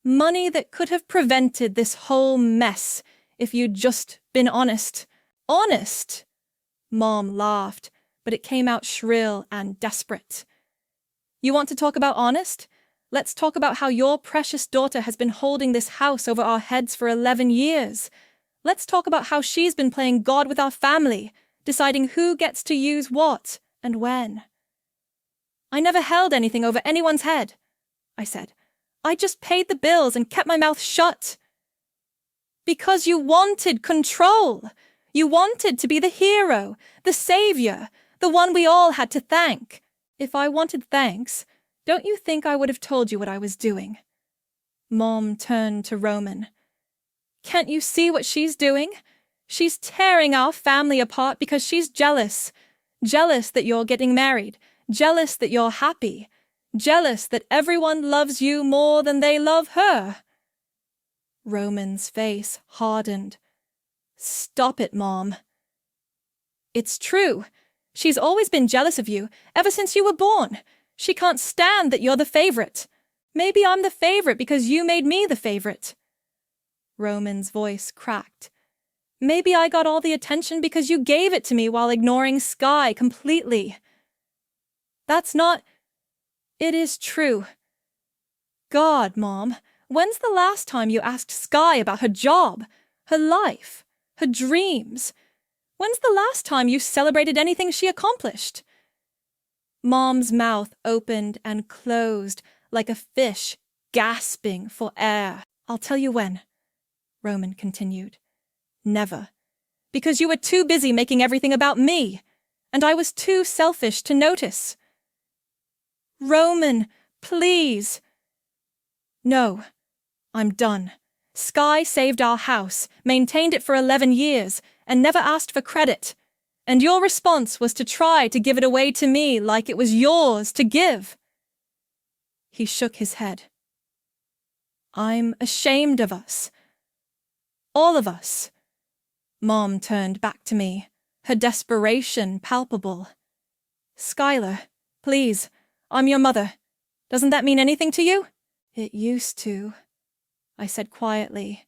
Money that could have prevented this whole mess if you'd just been honest. Honest? Mom laughed, but it came out shrill and desperate. You want to talk about honest? Let's talk about how your precious daughter has been holding this house over our heads for 11 years. Let's talk about how she's been playing God with our family, deciding who gets to use what and when. I never held anything over anyone's head, I said. I just paid the bills and kept my mouth shut. Because you wanted control. You wanted to be the hero, the savior, the one we all had to thank. If I wanted thanks, don't you think I would have told you what I was doing? Mom turned to Roman. Can't you see what she's doing? She's tearing our family apart because she's jealous. Jealous that you're getting married. Jealous that you're happy. Jealous that everyone loves you more than they love her. Roman's face hardened. Stop it, Mom. It's true. She's always been jealous of you, ever since you were born. She can't stand that you're the favorite. Maybe I'm the favorite because you made me the favorite. Roman's voice cracked. Maybe I got all the attention because you gave it to me while ignoring Sky completely. That's not... It is true. God, Mom, when's the last time you asked Sky about her job, her life, her dreams? When's the last time you celebrated anything she accomplished? Mom's mouth opened and closed like a fish gasping for air. I'll tell you when, Roman continued. Never. Because you were too busy making everything about me, and I was too selfish to notice. Roman, please. No, I'm done. Sky saved our house, maintained it for 11 years, and never asked for credit. And your response was to try to give it away to me like it was yours to give. He shook his head. I'm ashamed of us. All of us. Mom turned back to me, her desperation palpable. Skylar, please, I'm your mother. Doesn't that mean anything to you? It used to, I said quietly.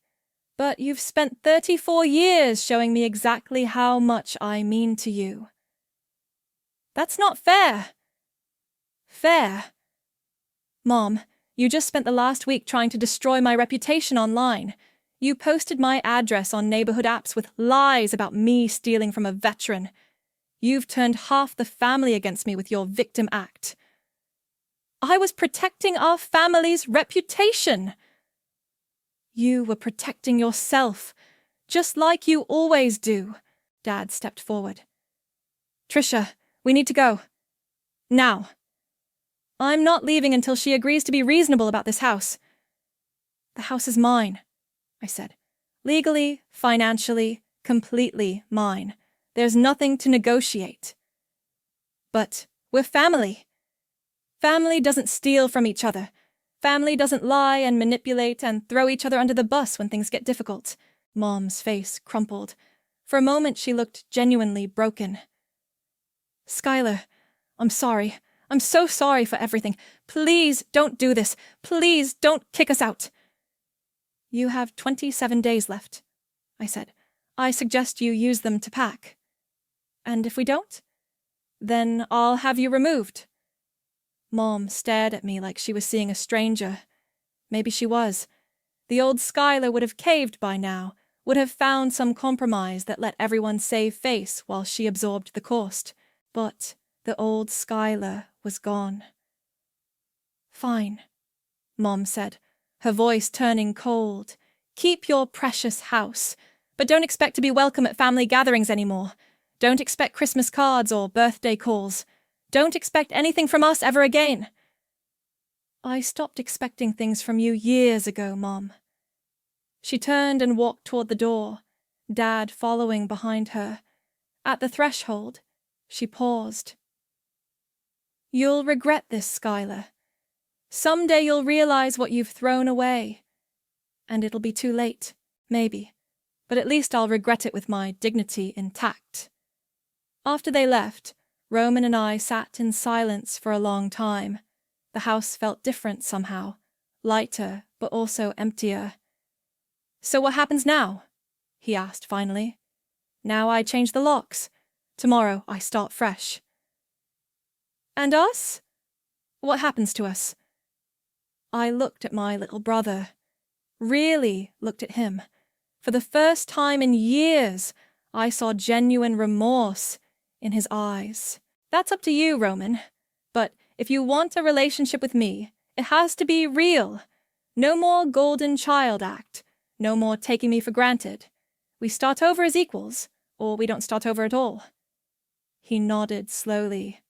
But you've spent 34 years showing me exactly how much I mean to you. That's not fair. Fair. Mom, you just spent the last week trying to destroy my reputation online. You posted my address on neighborhood apps with lies about me stealing from a veteran. You've turned half the family against me with your victim act. I was protecting our family's reputation. You were protecting yourself, just like you always do. Dad stepped forward. Trisha, we need to go. Now. I'm not leaving until she agrees to be reasonable about this house. The house is mine, I said. Legally, financially, completely mine. There's nothing to negotiate. But we're family. Family doesn't steal from each other. Family doesn't lie and manipulate and throw each other under the bus when things get difficult. Mom's face crumpled. For a moment she looked genuinely broken. Skylar, I'm sorry. I'm so sorry for everything. Please don't do this. Please don't kick us out. You have 27 days left, I said. I suggest you use them to pack. And if we don't? Then I'll have you removed. Mom stared at me like she was seeing a stranger. Maybe she was. The old Skylar would have caved by now, would have found some compromise that let everyone save face while she absorbed the cost. But the old Skylar was gone. Fine, Mom said, her voice turning cold. Keep your precious house, but don't expect to be welcome at family gatherings anymore. Don't expect Christmas cards or birthday calls. Don't expect anything from us ever again. I stopped expecting things from you years ago, Mom. She turned and walked toward the door, Dad following behind her. At the threshold, she paused. You'll regret this, Skylar. Someday you'll realize what you've thrown away. And it'll be too late, maybe. But at least I'll regret it with my dignity intact. After they left, Roman and I sat in silence for a long time. The house felt different somehow, lighter but also emptier. So what happens now? He asked finally. Now I change the locks. Tomorrow I start fresh. And us? What happens to us? I looked at my little brother. Really looked at him. For the first time in years, I saw genuine remorse in his eyes. That's up to you, Roman. But if you want a relationship with me, it has to be real. No more golden child act. No more taking me for granted. We start over as equals, or we don't start over at all. He nodded slowly.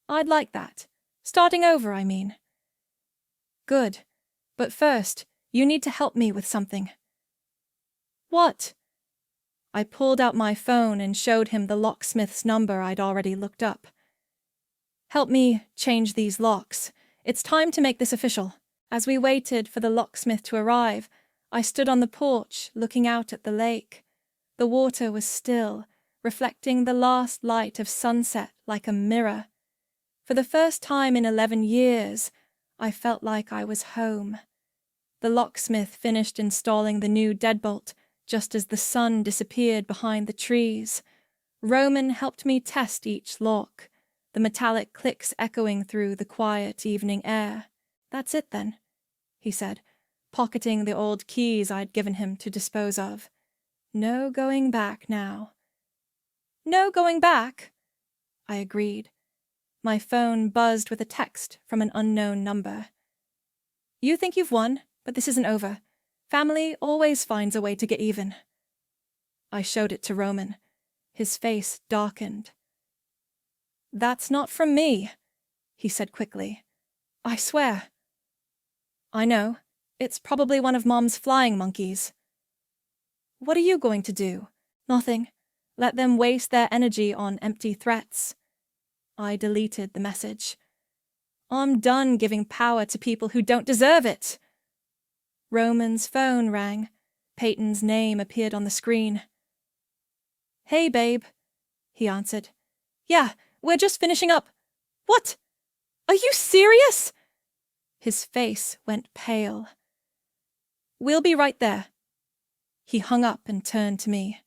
I'd like that. Starting over, I mean. Good. But first, you need to help me with something. What? I pulled out my phone and showed him the locksmith's number I'd already looked up. Help me change these locks. It's time to make this official. As we waited for the locksmith to arrive, I stood on the porch looking out at the lake. The water was still, reflecting the last light of sunset like a mirror. For the first time in 11 years, I felt like I was home. The locksmith finished installing the new deadbolt just as the sun disappeared behind the trees. Roman helped me test each lock, the metallic clicks echoing through the quiet evening air. "That's it then," he said, pocketing the old keys I'd given him to dispose of. "No going back now." "No going back?" I agreed. My phone buzzed with a text from an unknown number. "You think you've won, but this isn't over. Family always finds a way to get even." I showed it to Roman. His face darkened. "That's not from me," he said quickly. "I swear." "I know. It's probably one of Mom's flying monkeys." "What are you going to do?" "Nothing. Let them waste their energy on empty threats." I deleted the message. "I'm done giving power to people who don't deserve it." Roman's phone rang. Peyton's name appeared on the screen. "Hey, babe," he answered. "Yeah, we're just finishing up." "What? Are you serious?" His face went pale. "We'll be right there." He hung up and turned to me.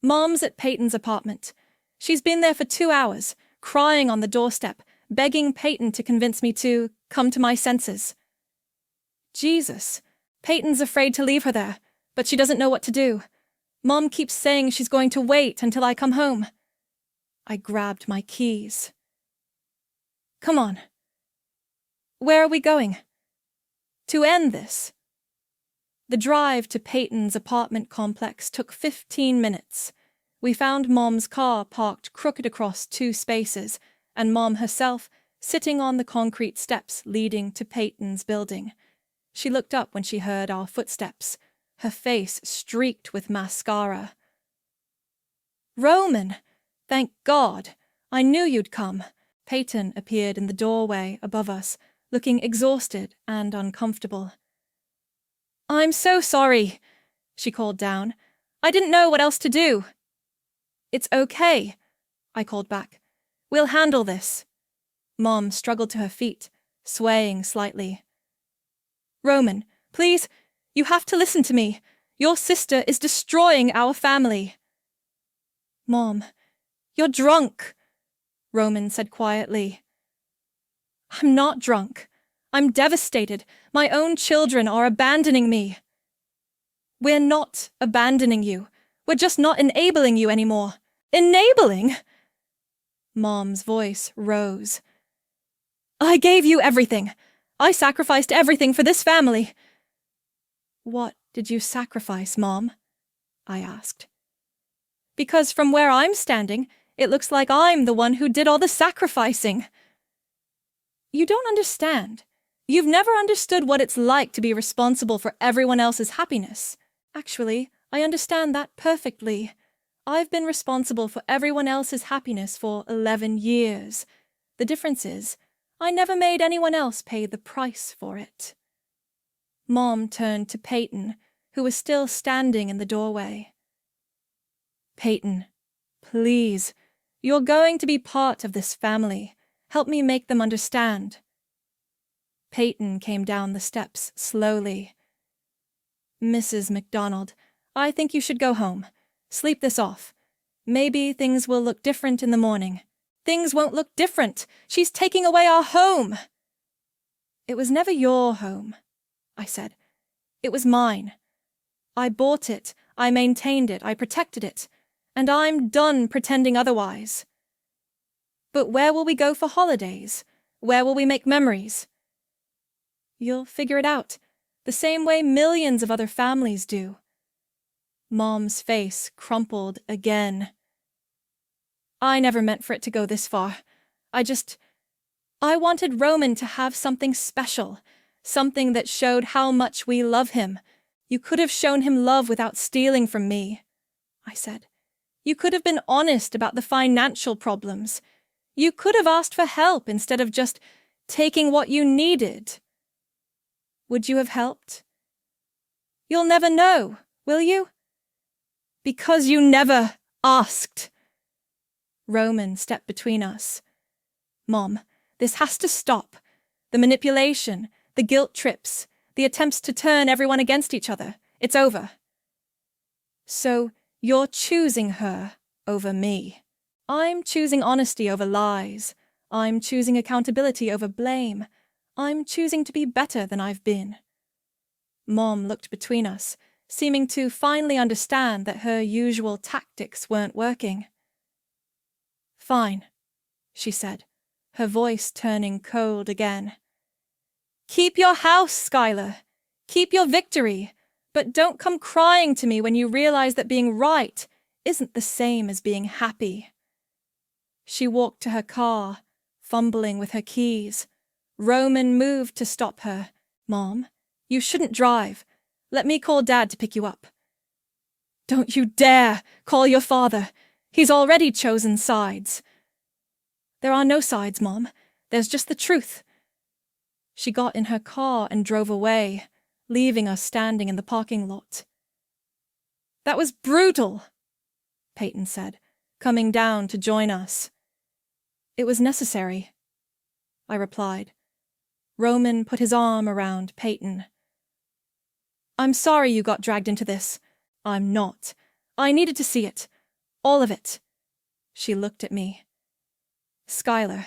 "Mom's at Peyton's apartment. She's been there for 2 hours, crying on the doorstep, begging Peyton to convince me to come to my senses." "Jesus. Peyton's afraid to leave her there, but she doesn't know what to do. Mom keeps saying she's going to wait until I come home." I grabbed my keys. "Come on." "Where are we going?" "To end this." The drive to Peyton's apartment complex took 15 minutes. We found Mom's car parked crooked across 2 spaces, and Mom herself sitting on the concrete steps leading to Peyton's building. She looked up when she heard our footsteps, her face streaked with mascara. "Roman! Thank God! I knew you'd come." Peyton appeared in the doorway above us, looking exhausted and uncomfortable. "I'm so sorry," she called down. "I didn't know what else to do." "It's okay," I called back. "We'll handle this." Mom struggled to her feet, swaying slightly. "Roman, please, you have to listen to me. Your sister is destroying our family." "Mom, you're drunk," Roman said quietly. "I'm not drunk. I'm devastated. My own children are abandoning me." "We're not abandoning you. We're just not enabling you anymore." "Enabling?" Mom's voice rose. "I gave you everything. I sacrificed everything for this family." "What did you sacrifice, Mom?" I asked. "Because from where I'm standing, it looks like I'm the one who did all the sacrificing." "You don't understand. You've never understood what it's like to be responsible for everyone else's happiness." "Actually, I understand that perfectly. I've been responsible for everyone else's happiness for 11 years. The difference is, I never made anyone else pay the price for it." Mom turned to Peyton, who was still standing in the doorway. "Peyton, please, you're going to be part of this family. Help me make them understand." Peyton came down the steps slowly. "Mrs. McDonald, I think you should go home. Sleep this off. Maybe things will look different in the morning." "Things won't look different. She's taking away our home." "It was never your home," I said. "It was mine. I bought it, I maintained it, I protected it, and I'm done pretending otherwise." "But where will we go for holidays? Where will we make memories?" "You'll figure it out, the same way millions of other families do." Mom's face crumpled again. "I never meant for it to go this far. I wanted Roman to have something special, something that showed how much we love him. You could have shown him love without stealing from me," I said. "You could have been honest about the financial problems. You could have asked for help instead of just taking what you needed. Would you have helped? You'll never know, will you? Because you never asked. Roman stepped between us. Mom, this has to stop. The manipulation, the guilt trips, the attempts to turn everyone against each other. It's over. So you're choosing her over me. I'm choosing honesty over lies. I'm choosing accountability over blame. I'm choosing to be better than I've been. Mom looked between us, seeming to finally understand that her usual tactics weren't working. Fine, she said, her voice turning cold again. Keep your house, Skylar. Keep your victory. But don't come crying to me when you realize that being right isn't the same as being happy. She walked to her car, fumbling with her keys. Roman moved to stop her. Mom, you shouldn't drive. Let me call Dad to pick you up. Don't you dare call your father. He's already chosen sides. There are no sides, Mom. There's just the truth. She got in her car and drove away, leaving us standing in the parking lot. That was brutal, Peyton said, coming down to join us. It was necessary, I replied. Roman put his arm around Peyton. I'm sorry you got dragged into this. I'm not. I needed to see it. All of it. She looked at me. Skylar,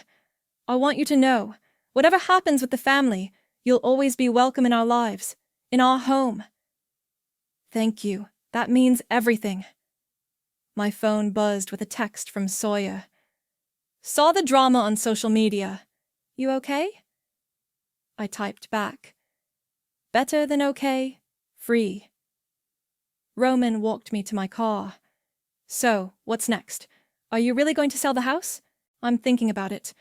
I want you to know, whatever happens with the family, you'll always be welcome in our lives, in our home. Thank you. That means everything. My phone buzzed with a text from Sawyer. Saw the drama on social media. You okay? I typed back. Better than okay, free. Roman walked me to my car. So, what's next? Are you really going to sell the house? I'm thinking about it.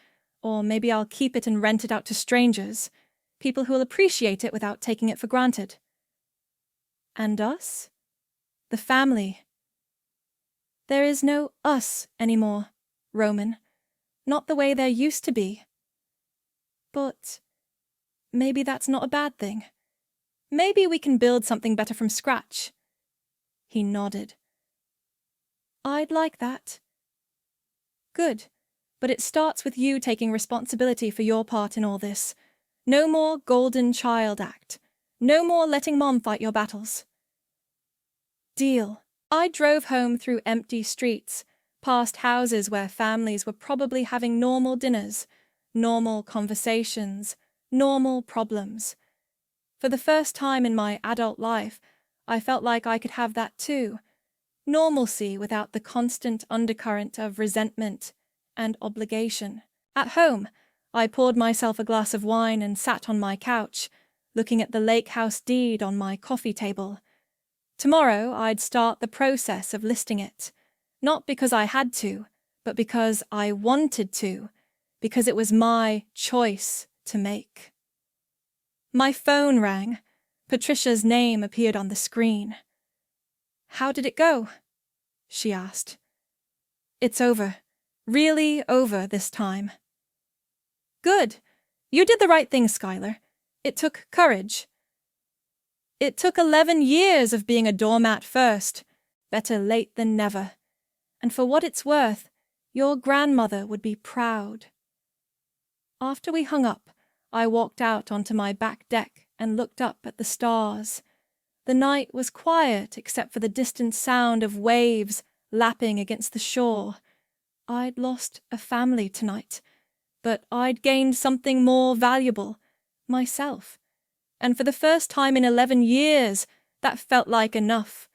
Or maybe I'll keep it and rent it out to strangers, people who'll appreciate it without taking it for granted. And us? The family. There is no us anymore, Roman. Not the way there used to be. But maybe that's not a bad thing. Maybe we can build something better from scratch. He nodded. I'd like that. Good, but it starts with you taking responsibility for your part in all this. No more golden child act. No more letting Mom fight your battles. Deal. I drove home through empty streets, past houses where families were probably having normal dinners, normal conversations, normal problems. For the first time in my adult life, I felt like I could have that too. Normalcy without the constant undercurrent of resentment and obligation. At home, I poured myself a glass of wine and sat on my couch, looking at the lake house deed on my coffee table. Tomorrow, I'd start the process of listing it. Not because I had to, but because I wanted to, because it was my choice to make. My phone rang. Patricia's name appeared on the screen. How did it go? She asked. It's over. Really over this time. Good. You did the right thing, Skylar. It took courage. It took 11 years of being a doormat first. Better late than never. And for what it's worth, your grandmother would be proud. After we hung up, I walked out onto my back deck and looked up at the stars. The night was quiet except for the distant sound of waves lapping against the shore. I'd lost a family tonight, but I'd gained something more valuable, myself. And for the first time in 11 years, that felt like enough.